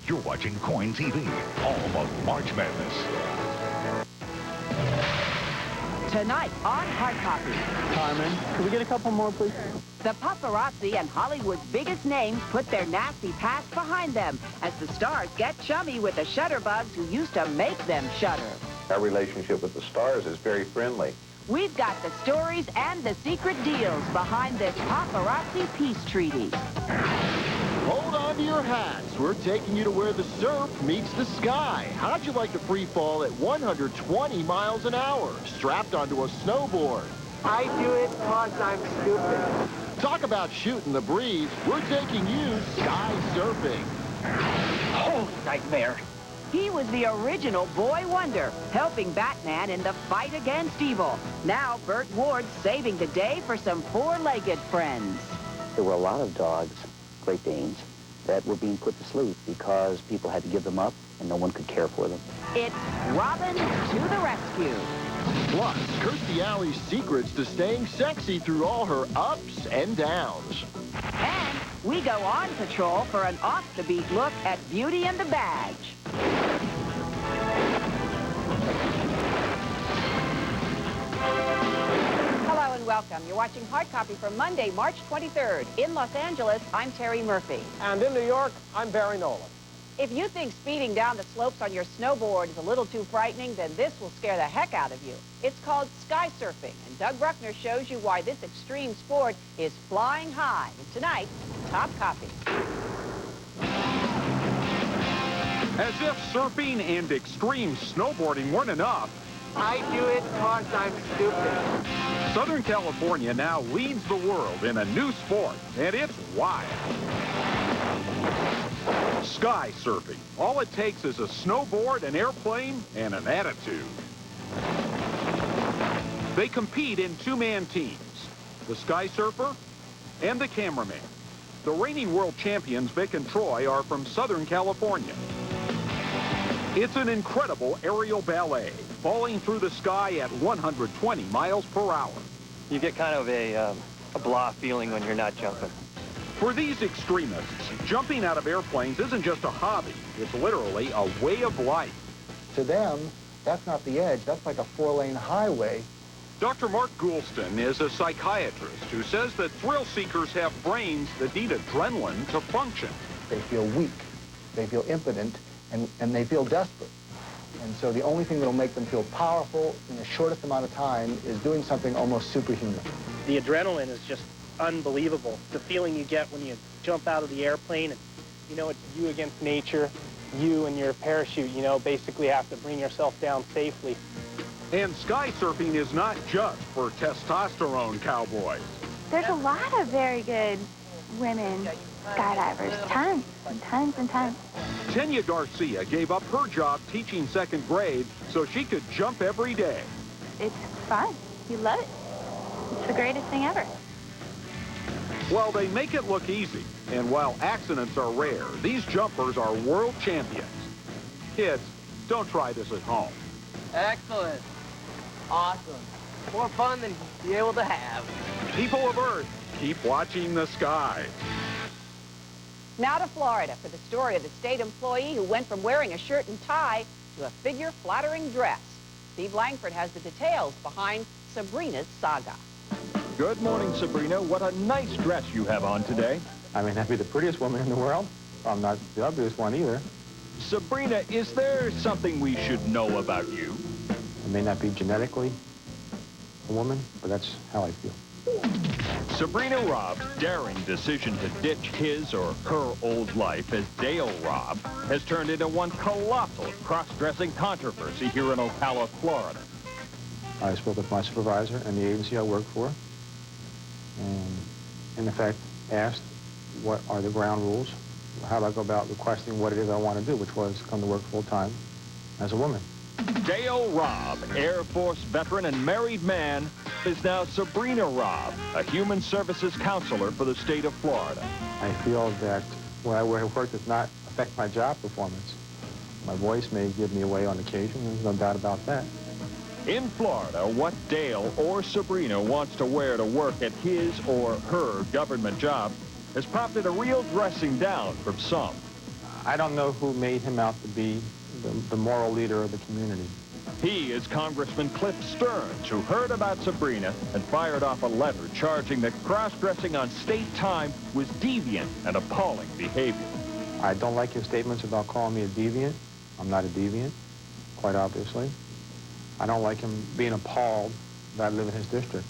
You're watching Coin TV, home of March Madness. Tonight on Hard Copy. Carmen, can we get a couple more, please? The paparazzi and Hollywood's biggest names put their nasty past behind them as the stars get chummy with the shutterbugs who used to make them shudder. Our relationship with the stars is very friendly. We've got the stories and the secret deals behind this paparazzi peace treaty. Hold on to your hats. We're taking you to where the surf meets the sky. How'd you like to free fall at 120 miles an hour, strapped onto a snowboard? I do it because I'm stupid. Talk about shooting the breeze. We're taking you sky surfing. Oh, nightmare. He was the original boy wonder, helping Batman in the fight against evil. Now Burt Ward's saving the day for some four-legged friends. There were a lot of dogs, Great Danes, that were being put to sleep because people had to give them up and no one could care for them. It's Robin to the rescue. Plus, Kirstie Alley's secrets to staying sexy through all her ups and downs. And we go on patrol for an off-the-beat look at Beauty and the Badge. Hello and welcome. You're watching Hard Copy for Monday, March 23rd. In Los Angeles, I'm Terry Murphy. And in New York, I'm Barry Nolan. If you think speeding down the slopes on your snowboard is a little too frightening, then this will scare the heck out of you. It's called sky surfing, and Doug Bruckner shows you why this extreme sport is flying high. And tonight, Top Copy. As if surfing and extreme snowboarding weren't enough, I do it because I'm stupid. Southern California now leads the world in a new sport, and it's wild. Sky surfing. All it takes is a snowboard, an airplane, and an attitude. They compete in two-man teams, the sky surfer and the cameraman. The reigning world champions, Vic and Troy, are from Southern California. It's an incredible aerial ballet, falling through the sky at 120 miles per hour. You get kind of a blah feeling when you're not jumping. For these extremists, jumping out of airplanes isn't just a hobby. It's literally a way of life. To them, that's not the edge. That's like a four-lane highway. Dr. Mark Goulston is a psychiatrist who says that thrill seekers have brains that need adrenaline to function. They feel weak, they feel impotent, and they feel desperate. And so the only thing that will make them feel powerful in the shortest amount of time is doing something almost superhuman. The adrenaline is just unbelievable. The feeling you get when you jump out of the airplane and, you know, it's you against nature, you and your parachute, you know, basically have to bring yourself down safely. And sky surfing is not just for testosterone cowboys. There's a lot of very good women skydivers, tons and tons and tons. Tenya Garcia gave up her job teaching second grade so she could jump every day. It's fun. You love it. It's the greatest thing ever. Well, they make it look easy, and while accidents are rare, these jumpers are world champions. Kids, don't try this at home. Excellent. Awesome. More fun than you'll be able to have. People of Earth, keep watching the skies. Now to Florida for the story of the state employee who went from wearing a shirt and tie to a figure-flattering dress. Steve Langford has the details behind Sabrina's saga. Good morning, Sabrina. What a nice dress you have on today. I may not be the prettiest woman in the world. I'm not the ugliest one either. Sabrina, is there something we should know about you? I may not be genetically a woman, but that's how I feel. Sabrina Robb's daring decision to ditch his or her old life as Dale Robb has turned into one colossal cross-dressing controversy here in Ocala, Florida. I spoke with my supervisor and the agency I work for, and in effect asked what are the ground rules, how do I go about requesting what it is I want to do, which was come to work full-time as a woman. Dale Robb, Air Force veteran and married man, is now Sabrina Robb, a human services counselor for the state of Florida. I feel that where I work does not affect my job performance. My voice may give me away on occasion, there's no doubt about that. In Florida, what Dale or Sabrina wants to wear to work at his or her government job has prompted a real dressing down from some. I don't know who made him out to be the moral leader of the community. He is Congressman Cliff Stearns, who heard about Sabrina and fired off a letter charging that cross-dressing on state time was deviant and appalling behavior. I don't like his statements about calling me a deviant. I'm not a deviant, quite obviously. I don't like him being appalled that I live in his district.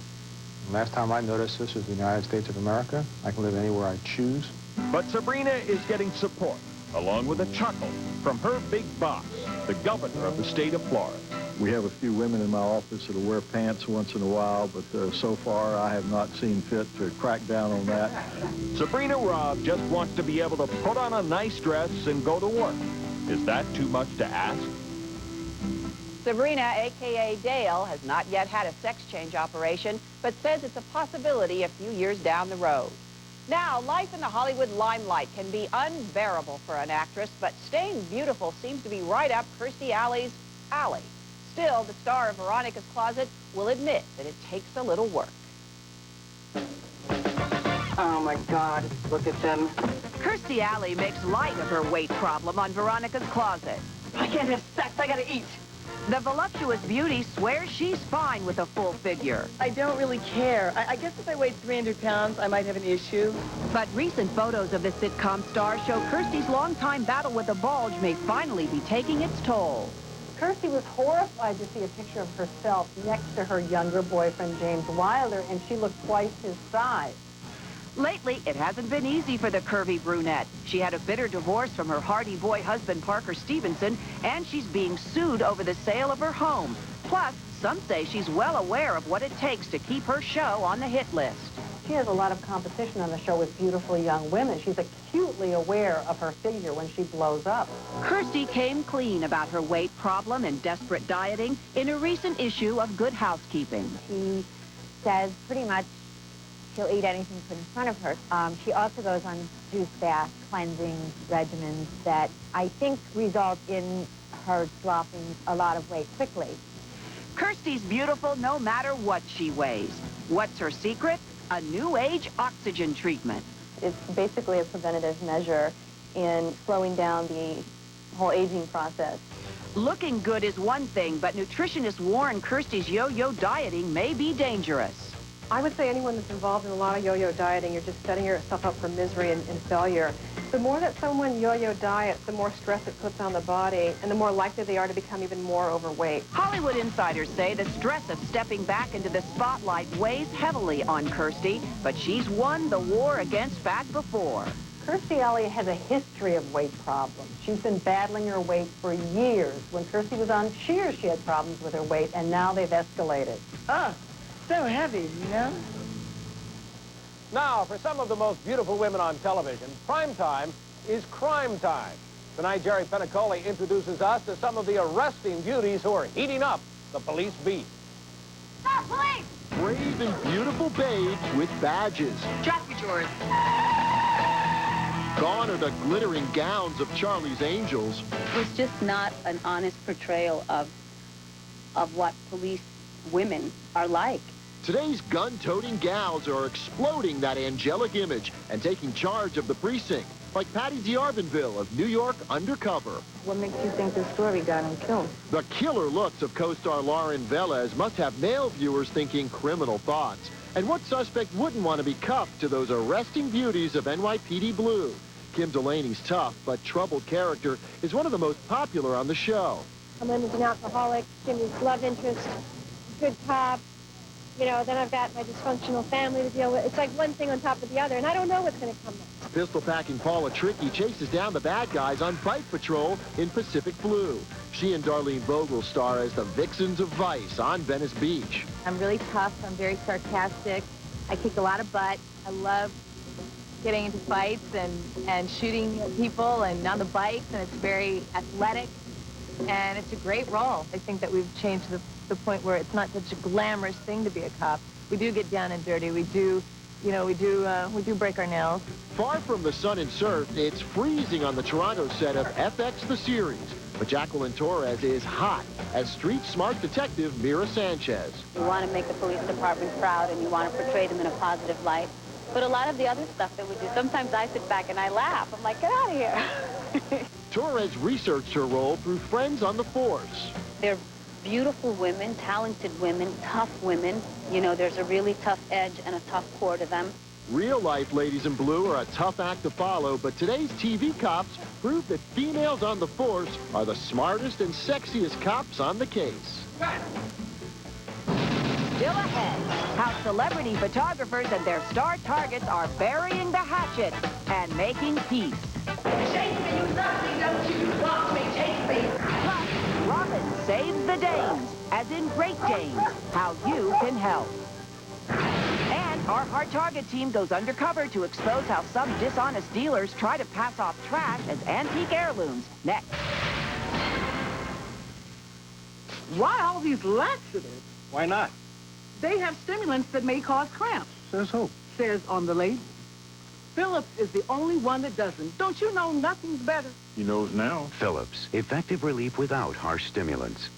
And last time I noticed this was the United States of America. I can live anywhere I choose. But Sabrina is getting support, along with a chuckle, from her big boss, the governor of the state of Florida. We have a few women in my office that'll wear pants once in a while, but so far I have not seen fit to crack down on that. Sabrina Robb just wants to be able to put on a nice dress and go to work. Is that too much to ask? Sabrina, a.k.a. Dale, has not yet had a sex change operation, but says it's a possibility a few years down the road. Now, life in the Hollywood limelight can be unbearable for an actress, but staying beautiful seems to be right up Kirstie Alley's alley. Still, the star of Veronica's Closet will admit that it takes a little work. Oh, my God. Look at them. Kirstie Alley makes light of her weight problem on Veronica's Closet. I can't have sex. I gotta eat. The voluptuous beauty swears she's fine with a full figure. I don't really care. I guess if I weighed 300 pounds, I might have an issue. But recent photos of the sitcom star show Kirstie's longtime battle with a bulge may finally be taking its toll. Kirstie was horrified to see a picture of herself next to her younger boyfriend, James Wilder, and she looked twice his size. Lately, it hasn't been easy for the curvy brunette. She had a bitter divorce from her Hardy Boy husband, Parker Stevenson, and she's being sued over the sale of her home. Plus, some say she's well aware of what it takes to keep her show on the hit list. She has a lot of competition on the show with beautiful young women. She's acutely aware of her figure when she blows up. Kirstie came clean about her weight problem and desperate dieting in a recent issue of Good Housekeeping. She says pretty much she'll eat anything put in front of her. She also goes on juice bath cleansing regimens that I think result in her dropping a lot of weight quickly. Kirstie's beautiful no matter what she weighs. What's her secret? A new age oxygen treatment. It's basically a preventative measure in slowing down the whole aging process. Looking good is one thing, but nutritionists warn Kirstie's yo-yo dieting may be dangerous. I would say anyone that's involved in a lot of yo-yo dieting, you're just setting yourself up for misery and failure. The more that someone yo-yo diets, the more stress it puts on the body, and the more likely they are to become even more overweight. Hollywood insiders say the stress of stepping back into the spotlight weighs heavily on Kirstie, but she's won the war against fat before. Kirstie Alley has a history of weight problems. She's been battling her weight for years. When Kirstie was on Cheers, she had problems with her weight, and now they've escalated. So heavy, you know? Now, for some of the most beautiful women on television, prime time is crime time. Tonight, Jerry Penacoli introduces us to some of the arresting beauties who are heating up the police beat. Stop, police! Brave and beautiful babes with badges. Drop your drawers. Gone are the glittering gowns of Charlie's Angels. It's just not an honest portrayal of what police women are like. Today's gun-toting gals are exploding that angelic image and taking charge of the precinct, like Patty D'Arbanville of New York Undercover. What makes you think this story got him killed? The killer looks of co-star Lauren Velez must have male viewers thinking criminal thoughts. And what suspect wouldn't want to be cuffed to those arresting beauties of NYPD Blue? Kim Delaney's tough but troubled character is one of the most popular on the show. I'm an alcoholic, Jimmy's love interest, good cop. You know, then I've got my dysfunctional family to deal with. It's like one thing on top of the other, and I don't know what's going to come next. Pistol-packing Paula Trickey chases down the bad guys on Bike Patrol in Pacific Blue. She and Darlene Vogel star as the vixens of vice on Venice Beach. I'm really tough. I'm very sarcastic. I kick a lot of butt. I love getting into fights and shooting people and on the bikes, and it's very athletic, and it's a great role. I think that we've changed to the point where it's not such a glamorous thing to be a cop. We do get down and dirty. We do break our nails. Far from the sun and surf, it's freezing on the Toronto set of FX The Series. But Jacqueline Torres is hot as street-smart detective Mira Sanchez. You want to make the police department proud and you want to portray them in a positive light. But a lot of the other stuff that we do, sometimes I sit back and I laugh. I'm like, get out of here. Torres researched her role through friends on the force. They're beautiful women, talented women, tough women. You know, there's a really tough edge and a tough core to them. Real-life ladies in blue are a tough act to follow, but today's TV cops prove that females on the force are the smartest and sexiest cops on the case. Still ahead, how celebrity photographers and their star targets are burying the hatchet and making peace. Take me, you nothing, don't you want me, take me. Plus, Robin saves the Danes, as in Great Danes, how you can help. And our Hard Target team goes undercover to expose how some dishonest dealers try to pass off trash as antique heirlooms. Next. Why all these laxatives? Why not? They have stimulants that may cause cramps. Says who? Says on the label. Phillips is the only one that doesn't. Don't you know nothing's better? He knows now. Phillips, effective relief without harsh stimulants.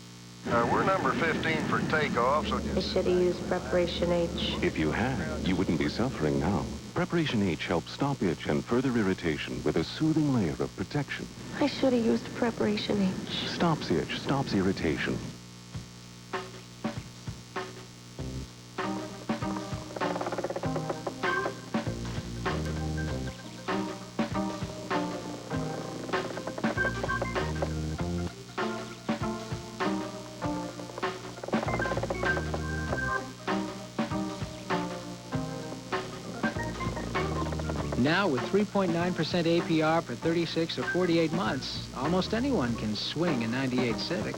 We're number 15 for takeoff, so I should have used Preparation H. If you had, you wouldn't be suffering now. Preparation H helps stop itch and further irritation with a soothing layer of protection. I should have used Preparation H. Stops itch, stops irritation. Now, with 3.9% APR for 36 or 48 months, almost anyone can swing a 98 Civic.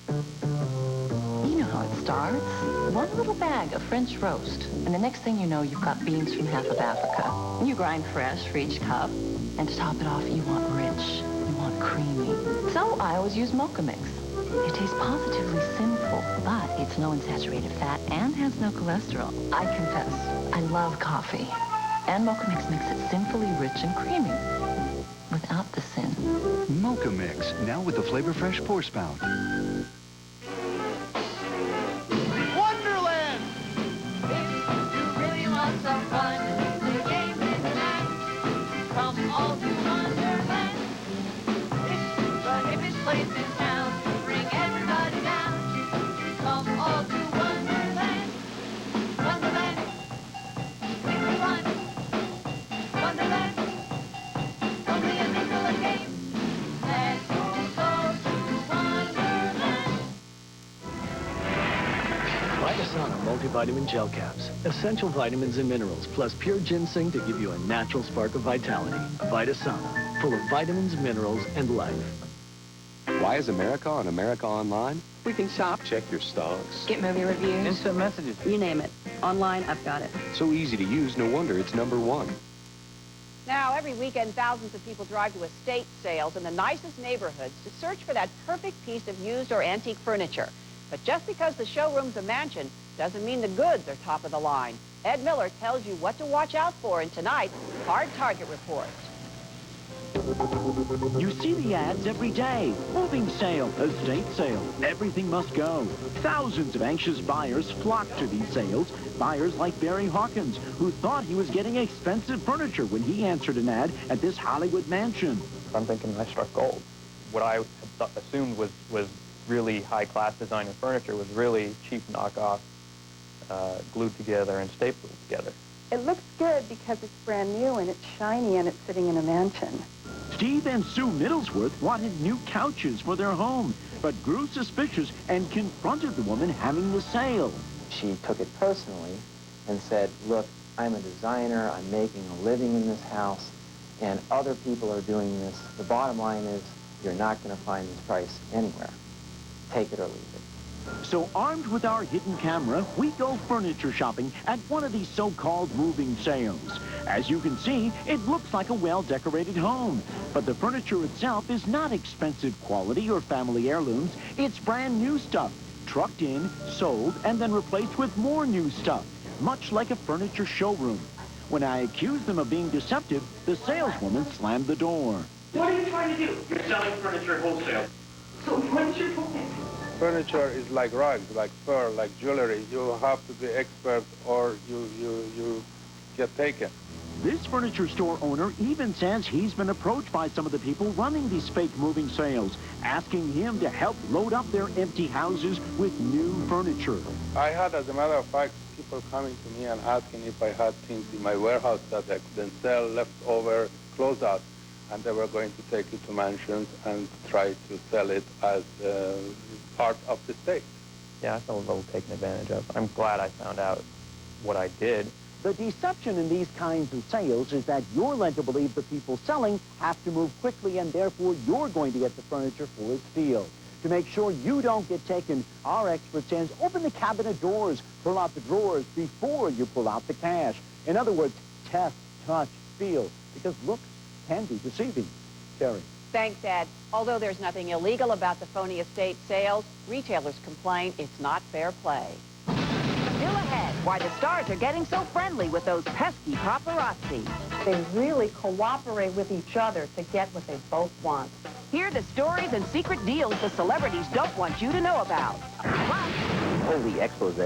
You know how it starts. One little bag of French roast, and the next thing you know, you've got beans from half of Africa. You grind fresh for each cup, and to top it off, you want rich, you want creamy. So I always use Mocha Mix. It tastes positively sinful, but it's low in saturated fat and has no cholesterol. I confess, I love coffee. And Mocha Mix makes it sinfully rich and creamy, without the sin. Mocha Mix, now with the Flavor Fresh Pour Spout. Wonderland! If you really want some fun, the game is back. Come all to Wonderland. It's the hippest place in town. Bring everybody down. Come all to Wonderland. Wonderland. It's fun. Wonderland. Only a Nicola game. Let's all go to Wonderland. Vitasana multivitamin gel caps. Essential vitamins and minerals, plus pure ginseng to give you a natural spark of vitality. Vitasana, full of vitamins, minerals, and life. Why is America on America Online? We can shop. Check your stocks. Get movie reviews. Instant messages. You name it. Online, I've got it. So easy to use, no wonder it's #1. Now, every weekend, thousands of people drive to estate sales in the nicest neighborhoods to search for that perfect piece of used or antique furniture. But just because the showroom's a mansion doesn't mean the goods are top of the line. Ed Miller tells you what to watch out for in tonight's Hard Target Report. You see the ads every day. Moving sale, estate sale, everything must go. Thousands of anxious buyers flock to these sales. Buyers like Barry Hawkins, who thought he was getting expensive furniture when he answered an ad at this Hollywood mansion. I'm thinking I struck gold. What I assumed was really high-class designer furniture was really cheap knockoff, glued together and stapled together. It looks good because it's brand new and it's shiny and it's sitting in a mansion. Steve and Sue Middlesworth wanted new couches for their home, but grew suspicious and confronted the woman having the sale. She took it personally and said, look, I'm a designer, I'm making a living in this house, and other people are doing this. The bottom line is you're not going to find this price anywhere. Take it or leave it. So armed with our hidden camera, we go furniture shopping at one of these so-called moving sales. As you can see, it looks like a well-decorated home. But the furniture itself is not expensive quality or family heirlooms. It's brand new stuff, trucked in, sold, and then replaced with more new stuff, much like a furniture showroom. When I accused them of being deceptive, the saleswoman slammed the door. What are you trying to do? You're selling furniture wholesale. So what's your point? Furniture is like rugs, like fur, like jewelry. You have to be expert or you get taken. This furniture store owner even says he's been approached by some of the people running these fake moving sales, asking him to help load up their empty houses with new furniture. I had, as a matter of fact, people coming to me and asking if I had things in my warehouse that I couldn't sell, leftover closeout, and they were going to take it to mansions and try to sell it as part of the state. Yeah, I felt a little taken advantage of. I'm glad I found out what I did. The deception in these kinds of sales is that you're led to believe the people selling have to move quickly and therefore you're going to get the furniture for its field. To make sure you don't get taken, our expert says open the cabinet doors, pull out the drawers before you pull out the cash. In other words, test, touch, feel, because looks can be deceiving. Terry. Thanks, Ed. Although there's nothing illegal about the phony estate sales, retailers complain it's not fair play. Still ahead, why the stars are getting so friendly with those pesky paparazzi. They really cooperate with each other to get what they both want. Hear the stories and secret deals the celebrities don't want you to know about. Plus, Holy expose.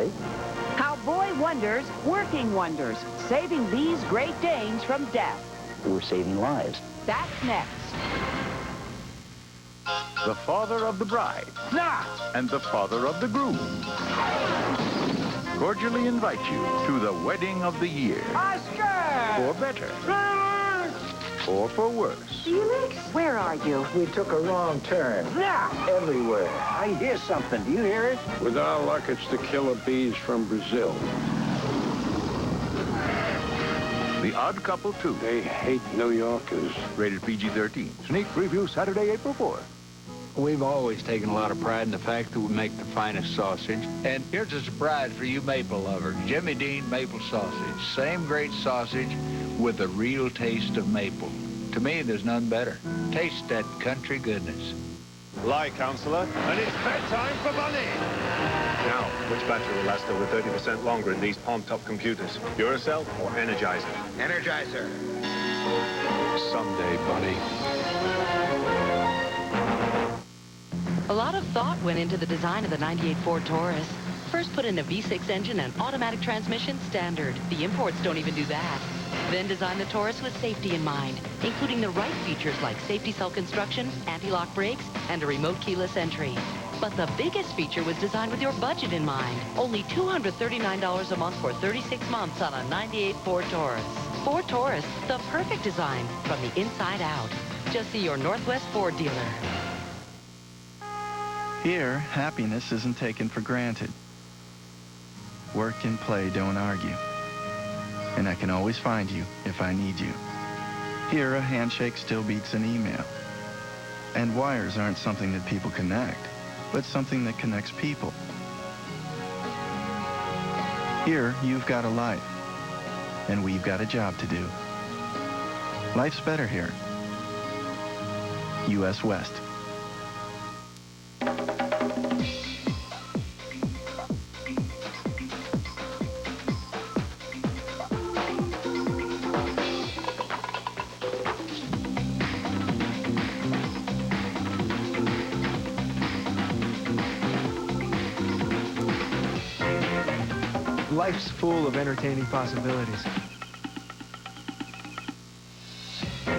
how boy wonders, working wonders, saving these Great Danes from death. We're saving lives. That's next. The father of the bride and the father of the groom cordially invite you to the wedding of the year. Oscar! For better. Or for worse. Felix, where are you? We took a wrong turn. Everywhere. I hear something. Do you hear it? With our luck, it's the killer bees from Brazil. The Odd Couple 2. They hate New Yorkers. Rated PG-13. Sneak preview Saturday, April 4th. We've always taken a lot of pride in the fact that we make the finest sausage. And here's a surprise for you maple lovers. Jimmy Dean Maple Sausage. Same great sausage with the real taste of maple. To me, there's none better. Taste that country goodness. Lie, Counselor, and it's bedtime for Bunny! Now, which battery will last over 30% longer in these palm-top computers? Duracell or Energizer? Energizer. Someday, Bunny. A lot of thought went into the design of the '98 Ford Taurus. First put in a V6 engine and automatic transmission standard. The imports don't even do that. Then design the Taurus with safety in mind, including the right features like safety cell construction, anti-lock brakes, and a remote keyless entry. But the biggest feature was designed with your budget in mind. Only $239 a month for 36 months on a '98 Ford Taurus. Ford Taurus, the perfect design from the inside out. Just see your Northwest Ford dealer. Here, happiness isn't taken for granted. Work and play don't argue. And I can always find you if I need you. Here, a handshake still beats an email. And wires aren't something that people connect, but something that connects people. Here, you've got a life, and we've got a job to do. Life's better here. U.S. West. Life's full of entertaining possibilities.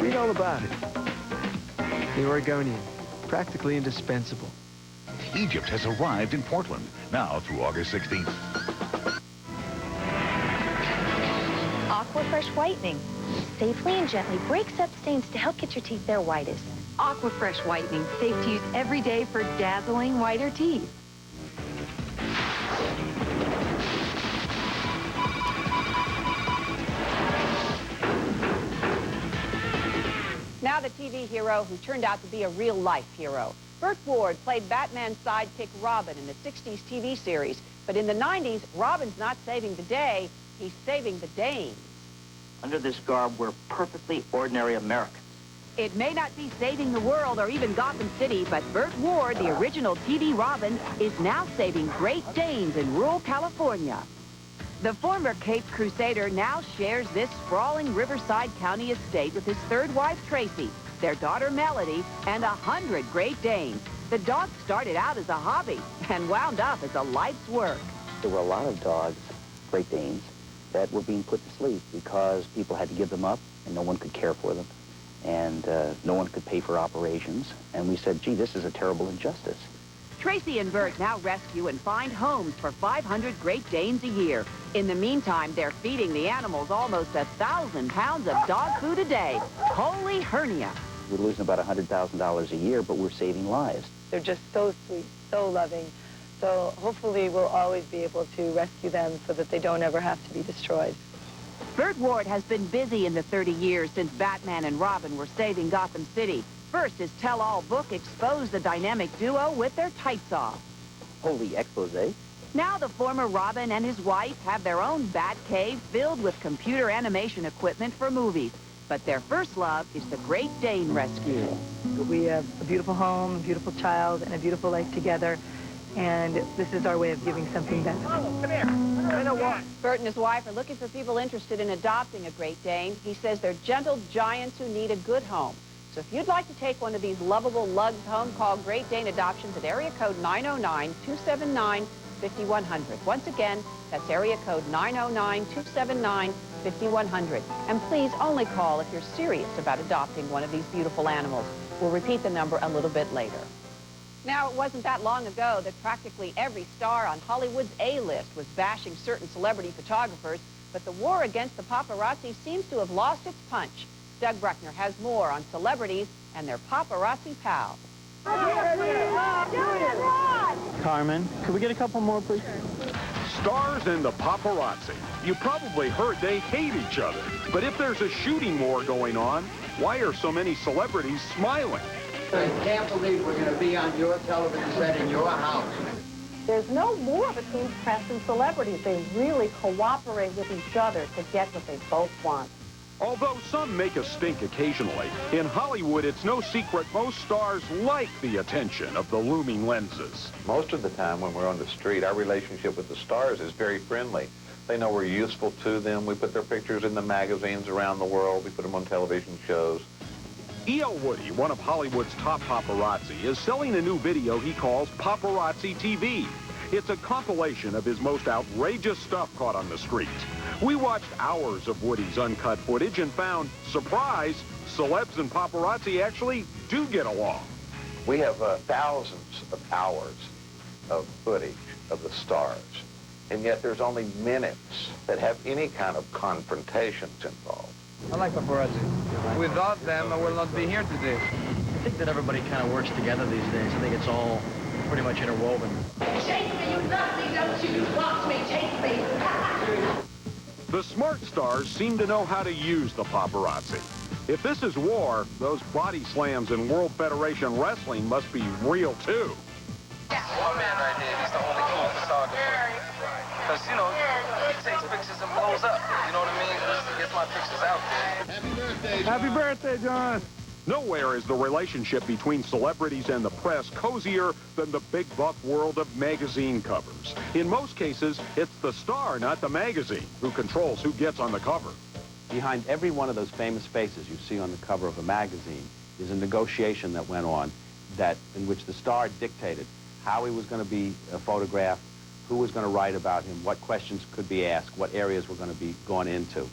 Read all about it. The Oregonian, practically indispensable. Egypt has arrived in Portland, now through August 16th. Aqua Fresh Whitening. Safely and gently breaks up stains to help get your teeth their whitest. Aqua Fresh Whitening, safe to use every day for dazzling whiter teeth. Now the TV hero who turned out to be a real-life hero. Burt Ward played Batman's sidekick Robin in the 60s TV series. But in the 90s, Robin's not saving the day, he's saving the Danes. Under this garb, we're perfectly ordinary Americans. It may not be saving the world or even Gotham City, but Burt Ward, the original TV Robin, is now saving Great Danes in rural California. The former Capes Crusader now shares this sprawling Riverside County estate with his third wife, Tracy, their daughter, Melody, and 100 Great Danes. The dog started out as a hobby and wound up as a life's work. There were a lot of dogs, Great Danes, that were being put to sleep because people had to give them up and no one could care for them, and no one could pay for operations. And we said, gee, this is a terrible injustice. Tracy and Bert now rescue and find homes for 500 Great Danes a year. In the meantime, they're feeding the animals almost 1,000 pounds of dog food a day. Holy hernia. We're losing about $100,000 a year, but we're saving lives. They're just so sweet, so loving. So hopefully we'll always be able to rescue them so that they don't ever have to be destroyed. Bert Ward has been busy in the 30 years since Batman and Robin were saving Gotham City. First, his tell-all book exposed the dynamic duo with their tights off. Holy expose. Now the former Robin and his wife have their own Bat Cave filled with computer animation equipment for movies. But their first love is the Great Dane rescue. We have a beautiful home, a beautiful child, and a beautiful life together. And this is our way of giving something back. Come here. I know what. Bert and his wife are looking for people interested in adopting a Great Dane. He says they're gentle giants who need a good home. So if you'd like to take one of these lovable lugs home, call Great Dane Adoptions at area code 909-279-5100. Once again, that's area code 909-279-5100. And please only call if you're serious about adopting one of these beautiful animals. We'll repeat the number a little bit later. Now, it wasn't that long ago that practically every star on Hollywood's A-list was bashing certain celebrity photographers, but the war against the paparazzi seems to have lost its punch. Doug Bruckner has more on celebrities and their paparazzi pals. Carmen, could we get a couple more, please? Stars and the paparazzi. You probably heard they hate each other. But if there's a shooting war going on, why are so many celebrities smiling? I can't believe we're going to be on your television set in your house. There's no war between press and celebrities. They really cooperate with each other to get what they both want. Although some make a stink occasionally, in Hollywood it's no secret most stars like the attention of the looming lenses. Most of the time when we're on the street, our relationship with the stars is very friendly. They know we're useful to them. We put their pictures in the magazines around the world. We put them on television shows. E.L. Woody, one of Hollywood's top paparazzi, is selling a new video he calls Paparazzi TV. It's a compilation of his most outrageous stuff caught on the street. We watched hours of Woody's uncut footage and found, surprise, celebs and paparazzi actually do get along. We have thousands of hours of footage of the stars, and yet there's only minutes that have any kind of confrontations involved. I like paparazzi. Without them, I will not be here today. I think that everybody kind of works together these days. I think it's all pretty much interwoven. Take me, you love me, don't you? Watch me, take me. The smart stars seem to know how to use the paparazzi. If this is war, those body slams in World Federation Wrestling must be real, too. One man right there, he's the only cool photographer. Because, you know, he takes pictures and blows up. You know what I mean? He gets my pictures out there. Happy birthday, John. Happy birthday, John. Nowhere is the relationship between celebrities and the press cozier than the big buck world of magazine covers. In most cases, it's the star, not the magazine, who controls who gets on the cover. Behind every one of those famous faces you see on the cover of a magazine is a negotiation that went on in which the star dictated how he was going to be photographed, who was going to write about him, what questions could be asked, what areas were going to be gone into.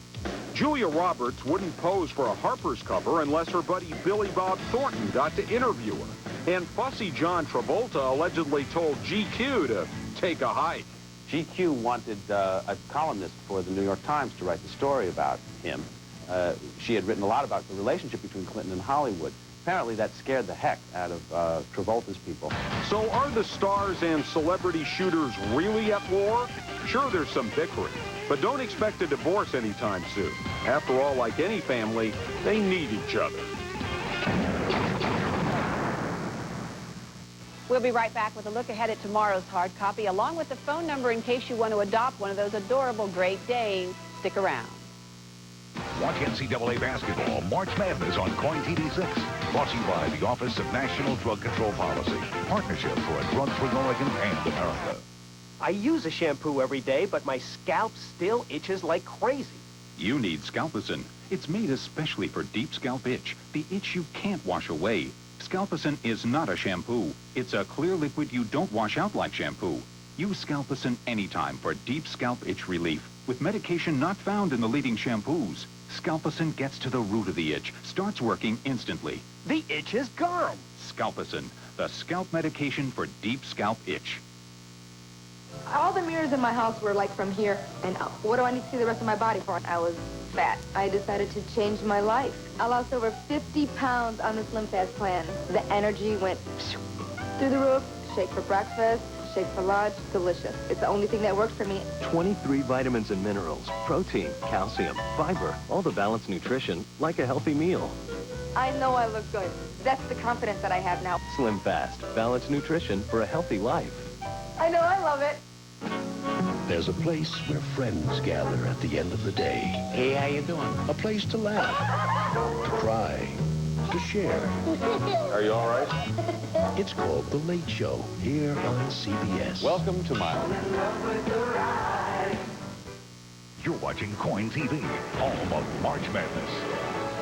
Julia Roberts wouldn't pose for a Harper's cover unless her buddy Billy Bob Thornton got to interview her. And fussy John Travolta allegedly told GQ to take a hike. GQ wanted a columnist for the New York Times to write the story about him. She had written a lot about the relationship between Clinton and Hollywood. Apparently that scared the heck out of Travolta's people. So are the stars and celebrity shooters really at war? Sure, there's some bickering, but don't expect a divorce anytime soon. After all, like any family, they need each other. We'll be right back with a look ahead at tomorrow's hard copy, along with the phone number in case you want to adopt one of those adorable Great Danes. Stick around. Watch NCAA basketball March Madness on Coin TV 6. Brought to you by the Office of National Drug Control Policy. Partnership for a drug-free Oregon and America. I use a shampoo every day, but my scalp still itches like crazy. You need Scalpicin. It's made especially for deep scalp itch, the itch you can't wash away. Scalpicin is not a shampoo. It's a clear liquid you don't wash out like shampoo. Use Scalpicin anytime for deep scalp itch relief. With medication not found in the leading shampoos, Scalpicin gets to the root of the itch, starts working instantly. The itch is gone. Scalpicin, the scalp medication for deep scalp itch. All the mirrors in my house were like from here, and what do I need to see the rest of my body for? I was fat. I decided to change my life. I lost over 50 pounds on the Slim Fast plan. The energy went through the roof. Shake for breakfast, shake for lunch, delicious. It's the only thing that works for me. 23 vitamins and minerals, protein, calcium, fiber, all the balanced nutrition, like a healthy meal. I know I look good. That's the confidence that I have now. Slim Fast, balanced nutrition for a healthy life. I know I love it. There's a place where friends gather at the end of the day. Hey, how you doing? A place to laugh, to cry, to share. Are you all right? It's called The Late Show, here on CBS. Welcome to my home. You're watching Coin TV, home of March Madness.